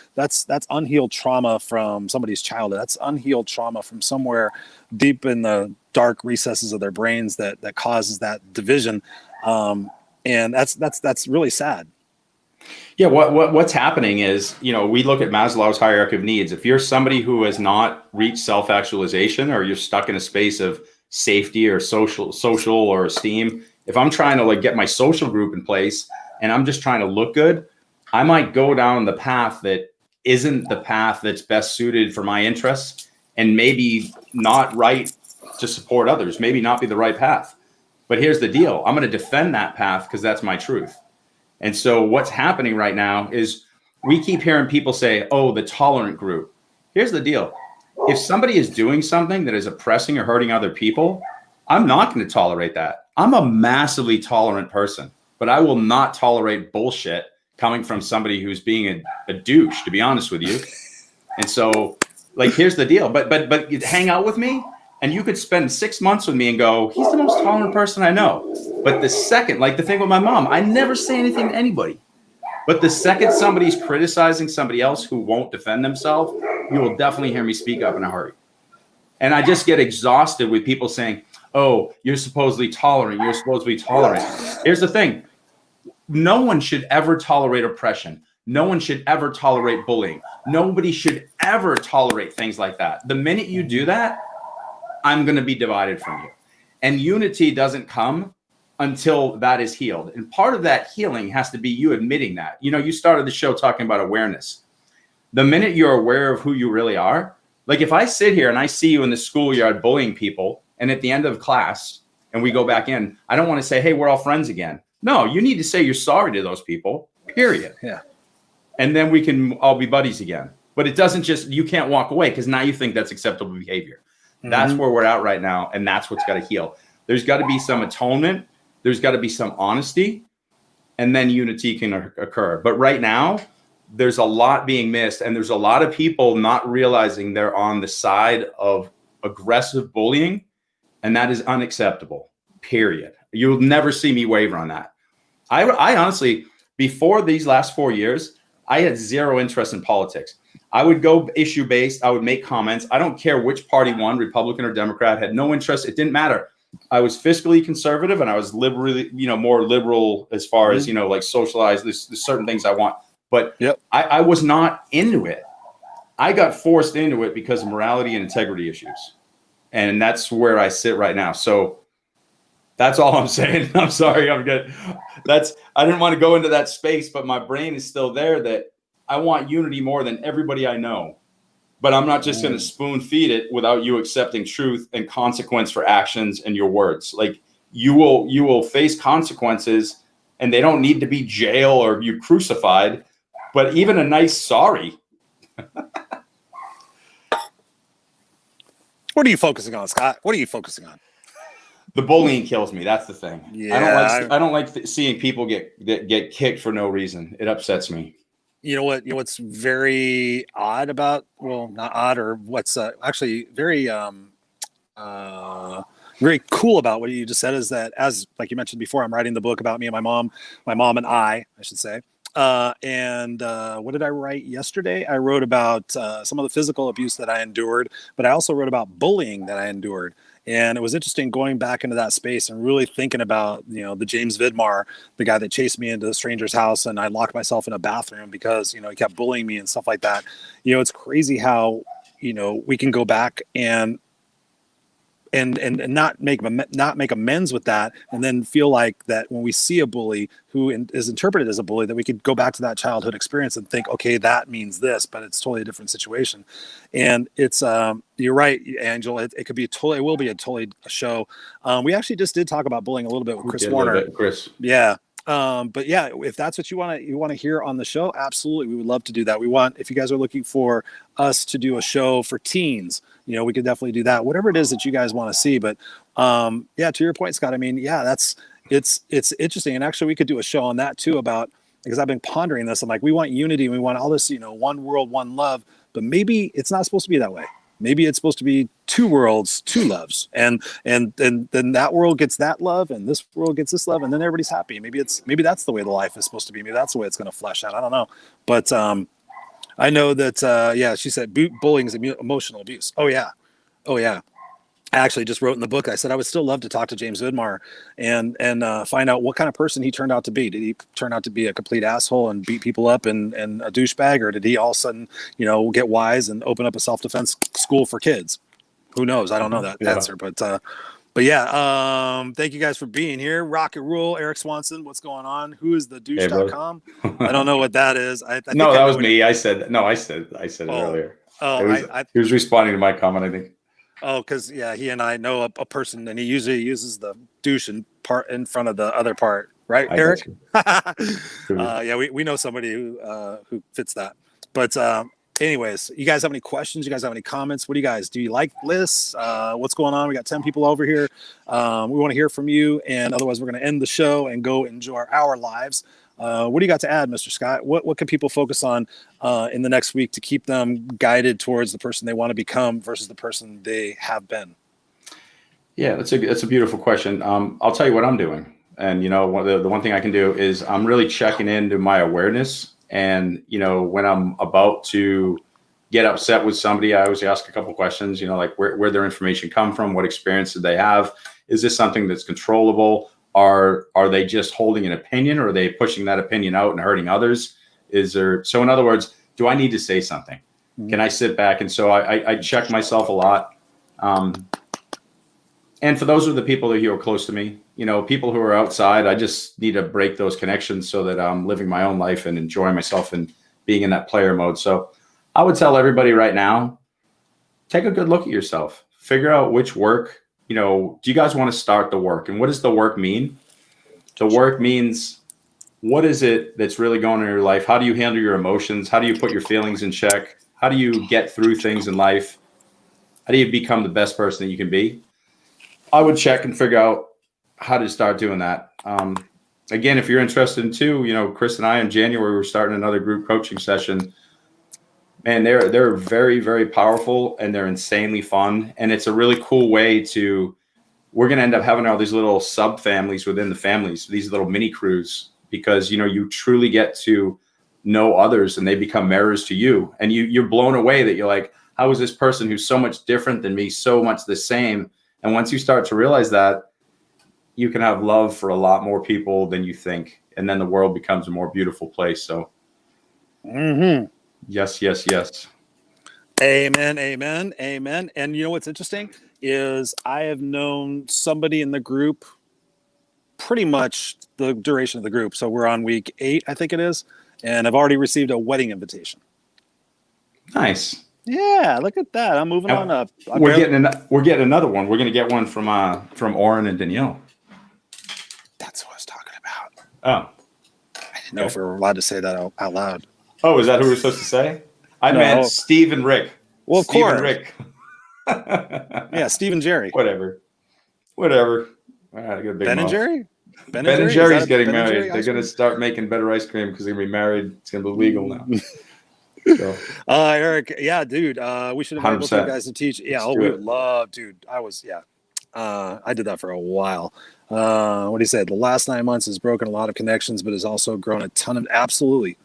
unhealed trauma from somebody's childhood. That's unhealed trauma from somewhere deep in the dark recesses of their brains that causes that division. And that's really sad. Yeah, what's happening is, we look at Maslow's hierarchy of needs. If you're somebody who has not reached self-actualization, or you're stuck in a space of safety or social or esteem, if I'm trying to get my social group in place and I'm just trying to look good, I might go down the path that isn't the path that's best suited for my interests, and maybe not right to support others, maybe not be the right path. But here's the deal. I'm going to defend that path because that's my truth. And so what's happening right now is we keep hearing people say, oh, the tolerant group. Here's the deal. If somebody is doing something that is oppressing or hurting other people, I'm not going to tolerate that. I'm a massively tolerant person, but I will not tolerate bullshit coming from somebody who's being a douche, to be honest with you. And so, here's the deal. But you hang out with me, and you could spend 6 months with me and go, he's the most tolerant person I know. But the second, the thing with my mom, I never say anything to anybody. But the second somebody's criticizing somebody else who won't defend themselves, you will definitely hear me speak up in a hurry. And I just get exhausted with people saying, oh, you're supposedly tolerant. You're supposed to be tolerant. Here's the thing. No one should ever tolerate oppression. No one should ever tolerate bullying. Nobody should ever tolerate things like that. The minute you do that, I'm going to be divided from you. And unity doesn't come until that is healed. And part of that healing has to be you admitting that. You started the show talking about awareness. The minute you're aware of who you really are, if I sit here and I see you in the schoolyard bullying people, and at the end of class, and we go back in, I don't want to say, hey, we're all friends again. No, you need to say you're sorry to those people, period. Yeah. And then we can all be buddies again. But it doesn't you can't walk away because now you think that's acceptable behavior. Mm-hmm. That's where we're at right now. And that's what's got to heal. There's got to be some atonement. There's got to be some honesty, and then unity can occur. But right now, there's a lot being missed, and there's a lot of people not realizing they're on the side of aggressive bullying, and that is unacceptable, period. You'll never see me waver on that. I honestly, before these last 4 years, I had zero interest in politics. I would go issue-based. I would make comments. I don't care which party won, Republican or Democrat, had no interest. It didn't matter. I was fiscally conservative, and I was liberally, more liberal as far as, socialized. There's certain things I want, but yep. I was not into it. I got forced into it because of morality and integrity issues. And that's where I sit right now. So that's all I'm saying. I'm sorry. I'm good. I didn't want to go into that space, but my brain is still there that I want unity more than everybody I know. But I'm not just going to spoon feed it without you accepting truth and consequence for actions and your words. You will face consequences, and they don't need to be jail or you crucified, but even a nice sorry. What are you focusing on, Scott? What are you focusing on? The bullying kills me. That's the thing. Yeah, I don't like seeing people get kicked for no reason. It upsets me. You know what's very odd about, well, not odd, or what's actually very very cool about what you just said is that, as like you mentioned before, I'm writing the book about me and my mom and I should say. And what did I write yesterday? I wrote about some of the physical abuse that I endured, but I also wrote about bullying that I endured. And it was interesting going back into that space and really thinking about, the James Vidmar, the guy that chased me into a stranger's house, and I locked myself in a bathroom because, he kept bullying me and stuff like that. It's crazy how, we can go back and not make amends with that, and then feel like that when we see a bully who is interpreted as a bully, that we could go back to that childhood experience and think, okay, that means this, but it's totally a different situation. And it's you're right, Angel. It could be it will be a show. We actually just did talk about bullying a little bit with Chris Warner. Chris. Yeah. But yeah, if that's what you want to hear on the show, absolutely, we would love to do that. if you guys are looking for us to do a show for teens, we could definitely do that. Whatever it is that you guys want to see. But yeah, to your point, Scott, I mean, yeah, it's interesting. And actually we could do a show on that too, because I've been pondering this. I'm like, we want unity and we want all this, one world, one love, but maybe it's not supposed to be that way. Maybe it's supposed to be two worlds, two loves, and then that world gets that love, and this world gets this love, and then everybody's happy. Maybe that's the way the life is supposed to be. Maybe that's the way it's going to flesh out. I don't know, but I know that yeah, she said bullying is emotional abuse. Oh yeah. I actually just wrote in the book, I said I would still love to talk to James Vidmar and find out what kind of person he turned out to be. Did he turn out to be a complete asshole and beat people up and a douchebag, or did he all of a sudden, get wise and open up a self-defense school for kids? Who knows? I don't know that answer, but yeah, thank you guys for being here. Rock and roll, Eric Swanson. What's going on? Who is the douche.com? I don't know what that is. I think that was me. I said it earlier. He was responding to my comment, I think. Oh, because yeah, he and I know a person, and he usually uses the douche in front of the other part, right, Eric? Yeah, we know somebody who fits that. But anyways, you guys have any questions? You guys have any comments? What do you like lists? What's going on? We got 10 people over here. We want to hear from you, and otherwise we're going to end the show and go enjoy our lives. What do you got to add, Mr. Scott? What can people focus on in the next week to keep them guided towards the person they want to become versus the person they have been? Yeah, that's a beautiful question. I'll tell you what I'm doing. And, the one thing I can do is I'm really checking into my awareness. And, when I'm about to get upset with somebody, I always ask a couple questions, like where their information come from, what experience did they have? Is this something that's controllable? Are they just holding an opinion, or are they pushing that opinion out and hurting others? So in other words, do I need to say something? Mm-hmm. Can I sit back? And so I check myself a lot. And for those of the people who are close to me, people who are outside, I just need to break those connections so that I'm living my own life and enjoying myself and being in that player mode. So I would tell everybody right now, take a good look at yourself, figure out which work, do you guys want to start the work? And what does the work mean? The work means, what is it that's really going on in your life? How do you handle your emotions? How do you put your feelings in check? How do you get through things in life? How do you become the best person that you can be? I would check and figure out how to start doing that. Again, if you're interested in too, Chris and I in January, we're starting another group coaching session. Man, they're very, very powerful, and they're insanely fun. And it's a really cool way we're going to end up having all these little sub families within the families, these little mini crews, because, you truly get to know others and they become mirrors to you. And you're blown away that you're like, how is this person who's so much different than me, so much the same? And once you start to realize that, you can have love for a lot more people than you think. And then the world becomes a more beautiful place. So, Yes. Amen. And you know what's interesting is I have known somebody in the group pretty much the duration of the group. So we're on week 8, I think it is. And I've already received a wedding invitation. Nice. Yeah, look at that. I'm moving on up. We're getting another one. We're going to get one from Oren and Danielle. That's what I was talking about. Oh. I didn't know if we were allowed to say that out loud. Oh, is that who we're supposed to say? I meant Steve and Rick. Well, of Steve course. And Rick. Yeah, Steve and Jerry. Whatever. All right, I got a big Ben mouth. and Jerry? Ben and Jerry's getting married. They're going to start making better ice cream because they're going to be married. It's going to be legal now. So. Eric, yeah, dude, we should invite both you guys to teach. Yeah, we would love, dude. I did that for a while. What do you say? The last 9 months has broken a lot of connections, but has also grown a ton of, absolutely,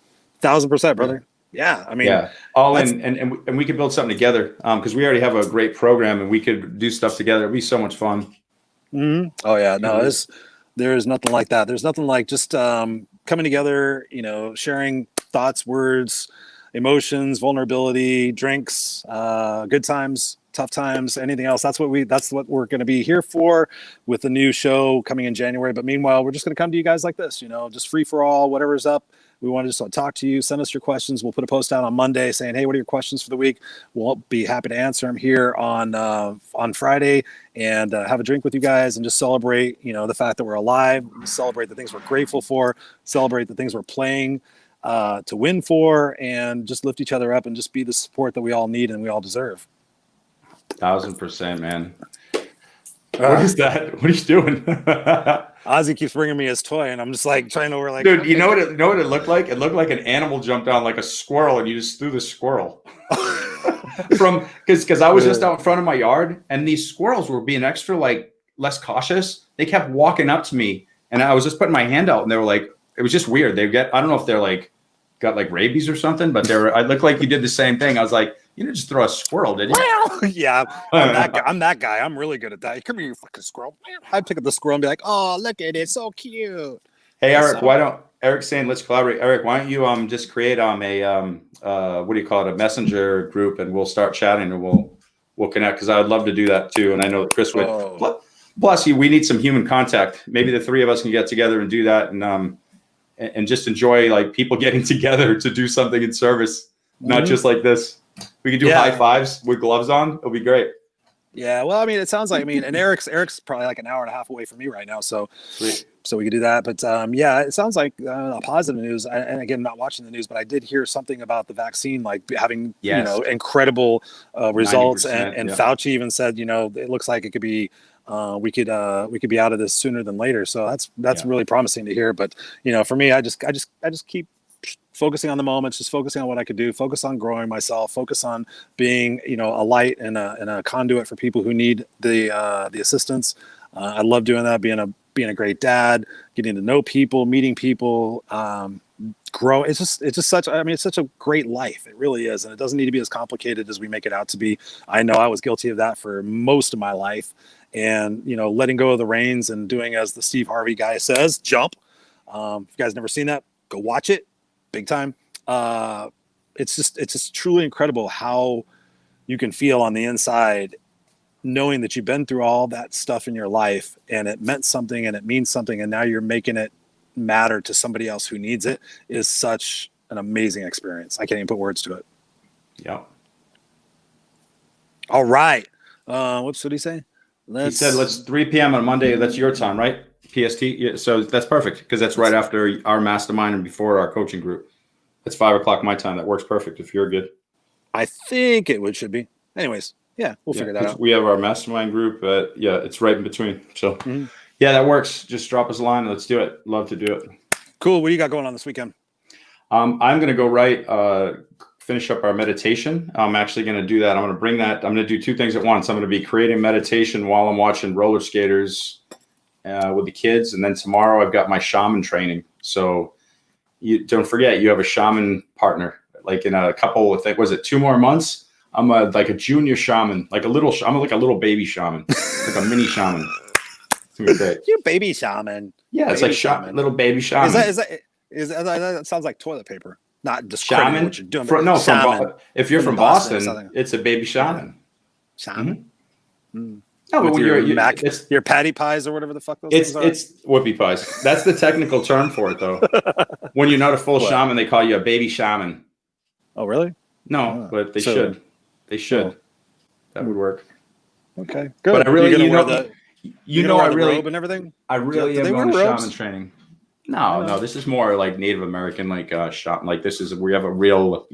1,000%, brother. Yeah, I mean, yeah, all in, and we could build something together because we already have a great program, and we could do stuff together. It'd be so much fun. Mm-hmm. Oh yeah, no, there's nothing like that. There's nothing like just coming together, sharing thoughts, words, emotions, vulnerability, drinks, good times, tough times, anything else. That's what we're going to be here for with the new show coming in January. But meanwhile, we're just going to come to you guys like this, just free for all, whatever's up. We want to just talk to you, send us your questions. We'll put a post out on Monday saying, hey, what are your questions for the week? We'll be happy to answer them here on Friday and have a drink with you guys and just celebrate, the fact that we're alive, celebrate the things we're grateful for, celebrate the things we're playing to win for, and just lift each other up and just be the support that we all need and we all deserve. 1,000%, man. What is that? What are you doing? Ozzy keeps bringing me his toy, and I'm just like trying to like. Dude, you know what it looked like? It looked like an animal jumped down like a squirrel, and you just threw the squirrel. Because I was just out in front of my yard, and these squirrels were being extra less cautious. They kept walking up to me, and I was just putting my hand out, and they were like, it was just weird. I don't know if they're got rabies or something, but I looked like you did the same thing. I was like, you didn't just throw a squirrel, did you? Well, yeah, I'm that guy. I'm really good at that. Come here, you fucking squirrel. I'd pick up the squirrel and be like, oh, look at it. So cute. Hey, Eric, Eric's saying, let's collaborate. Eric, why don't you just create a what do you call it? A messenger group, and we'll start chatting and we'll connect. Cause I would love to do that too. And I know that Chris would. Plus we need some human contact. Maybe the three of us can get together and do that. And just enjoy people getting together to do something in service, not just like this. We could do high fives with gloves on. It'll be great. Yeah. Well, I mean, it sounds like, and Eric's probably like an hour and a half away from me right now. So, Sweet. So we could do that. But yeah, it sounds like a positive news. And again, not watching the news, but I did hear something about the vaccine, having, incredible results. And Fauci even said, it looks like it could be, we could be out of this sooner than later. So that's really promising to hear. But, for me, I just keep focusing on the moments, just focusing on what I could do, focus on growing myself, focus on being, a light and a conduit for people who need the assistance. I love doing that, being a great dad, getting to know people, meeting people, grow. It's just such, it's such a great life. It really is. And it doesn't need to be as complicated as we make it out to be. I know I was guilty of that for most of my life, and, letting go of the reins and doing, as the Steve Harvey guy says, jump. If you guys never seen that, go watch it. Big time. It's just truly incredible how you can feel on the inside, knowing that you've been through all that stuff in your life and it meant something and it means something, and now you're making it matter to somebody else who needs it, is such an amazing experience. I can't even put words to it. Yeah. All right. What did he say? He said, let's 3 p.m. on Monday. That's your time, right? PST. Yeah, so that's perfect because that's right after our mastermind and before our coaching group. It's 5:00 my time. That works perfect if you're good. I think it should be. Anyways, yeah, we'll figure that out. We have our mastermind group. It's right in between. So yeah, that works. Just drop us a line. Let's do it. Love to do it. Cool. What do you got going on this weekend? I'm going to go finish up our meditation. I'm actually going to do that. I'm going to bring that. I'm going to do two things at once. I'm going to be creating meditation while I'm watching roller skaters with the kids. And then tomorrow I've got my shaman training. So you don't forget, you have a shaman partner, in a couple of, was it 2 more months? I'm like a junior shaman, I'm like a little baby shaman, like a mini shaman. It's gonna be great. You baby shaman. Yeah. It's like shaman, little baby shaman. That sounds like toilet paper. Not describing what you're doing. If you're from Boston, it's a baby shaman. Shaman? Mm-hmm. No, but when your patty pies or whatever the fuck those things are. It's whoopie pies. That's the technical term for it, though. When you're not a full shaman, they call you a baby shaman. Oh, really? No, but they should. They should. Oh. That would work. Okay, good. But I really, I really robe and everything. I really am going to shaman training. No, this is more like Native American, shaman. We have a real,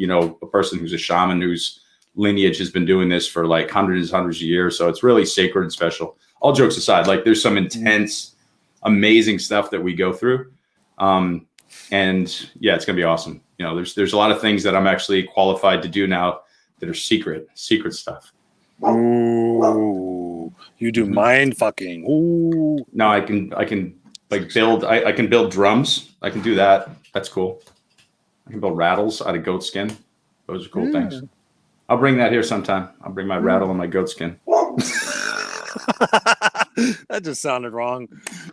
a person who's a shaman whose lineage has been doing this for hundreds of years. So it's really sacred and special. All jokes aside, there's some intense, amazing stuff that we go through. And yeah, it's going to be awesome. There's a lot of things that I'm actually qualified to do now that are secret stuff. Ooh. You do mind fucking. Ooh. No, I can like build. I can build drums. I can do that. That's cool. I can build rattles out of goat skin. Those are cool things. I'll bring that here sometime. I'll bring my rattle and my goat skin. That just sounded wrong.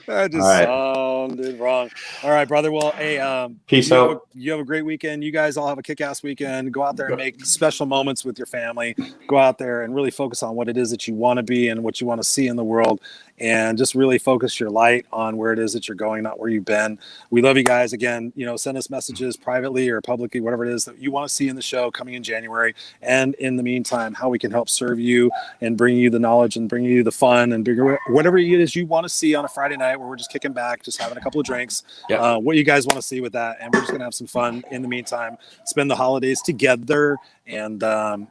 That just All right. sounded wrong. All right, brother. Well, hey, Peace out. You have a great weekend. You guys all have a kick-ass weekend. Go out there and make special moments with your family. Go out there and really focus on what it is that you want to be and what you want to see in the world. And just really focus your light on where it is that you're going, not where you've been. We love you guys. Again, send us messages privately or publicly, whatever it is that you want to see in the show coming in January. And in the meantime, how we can help serve you and bring you the knowledge and bring you the fun and whatever it is you want to see on a Friday night where we're just kicking back, just having a couple of drinks. Yep. What you guys want to see with that. And we're just going to have some fun in the meantime, spend the holidays together. And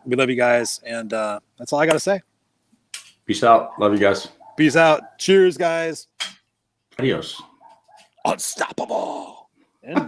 we love you guys. And that's all I got to say. Peace out. Love you guys. Peace out. Cheers, guys. Adios. Unstoppable. And